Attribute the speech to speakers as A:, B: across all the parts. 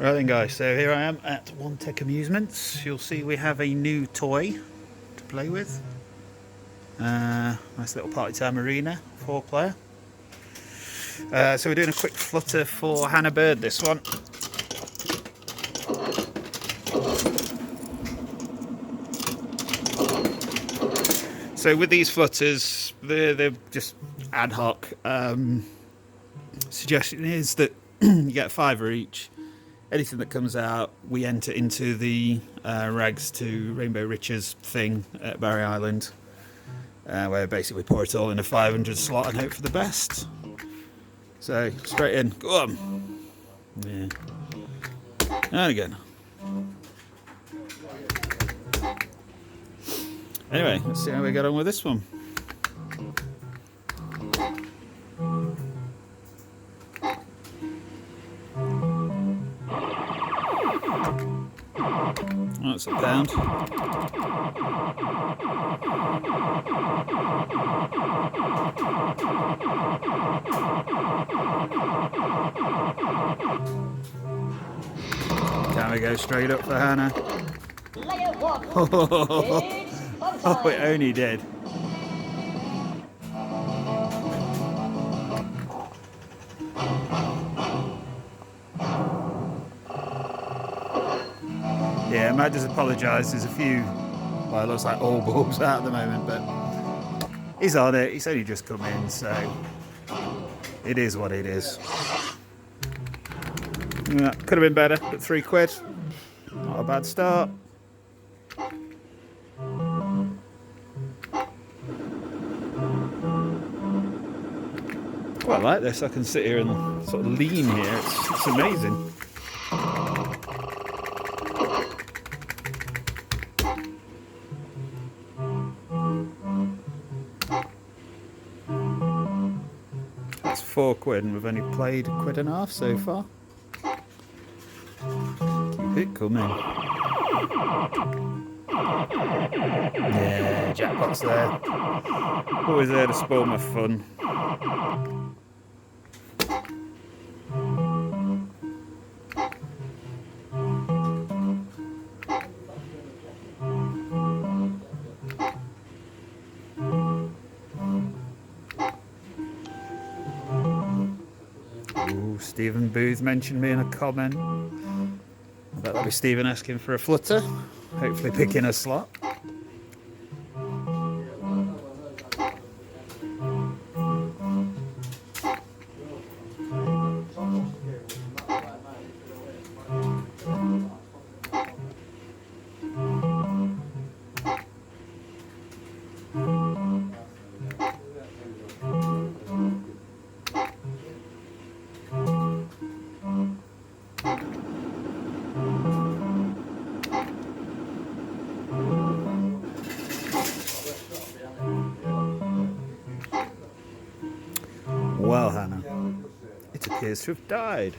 A: Right then guys, so here I am at Onetec Amusements. You'll see we have a new toy to play with. Nice little PartyTime arena, 4-player. So we're doing a quick flutter for Hannah Bird, this one. So with these flutters, they're just ad hoc. Suggestion is that you get $5 each. Anything that comes out, we enter into the Rags to Rainbow Riches thing at Barry Island, where basically we pour it all in a 500 slot and hope for the best. So, straight in. Go on. Yeah. And again. Anyway, let's see how we get on with this one. That's a pound. Can we go straight up for Hannah? Oh, it only did. Yeah, Matt does apologise. There's a few, well, it looks like all balls out at the moment, but he's on it. He's only just come in, so it is what it is. Yeah, could have been better, but £3. Not a bad start. Quite like this. I can sit here and sort of lean here. It's amazing. That's £4 and we've only played £1.50 so far. Keep it coming. Yeah, jackpot's there. Always there to spoil my fun. Ooh, Stephen Booth mentioned me in a comment. I bet that'll be Stephen asking for a flutter, hopefully picking a slot. Well, Hannah, it appears to have died.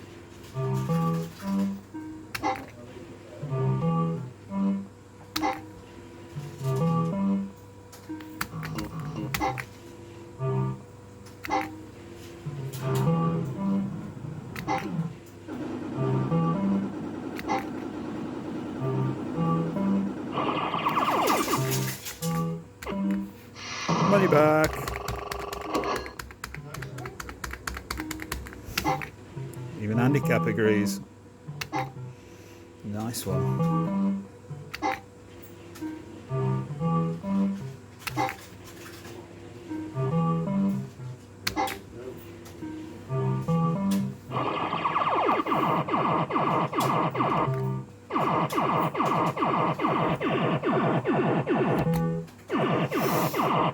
A: Money back. Even handicap agrees. Nice one.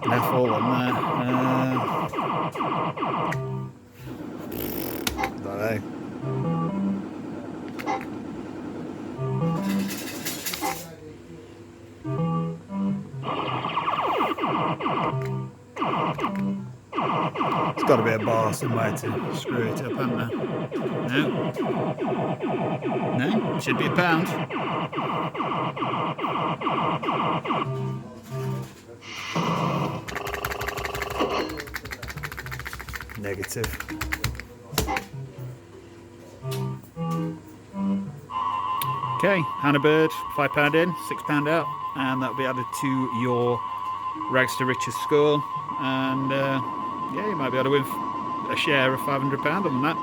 A: Enough all on there. Don't know. It's got to be a bar somewhere to screw it up, hasn't there? No? No? It should be a pound. Negative. Okay, Hannah Bird, £5 in, £6 out, and that'll be added to your Rags to Riches score. And yeah, you might be able to win a share of £500 on that.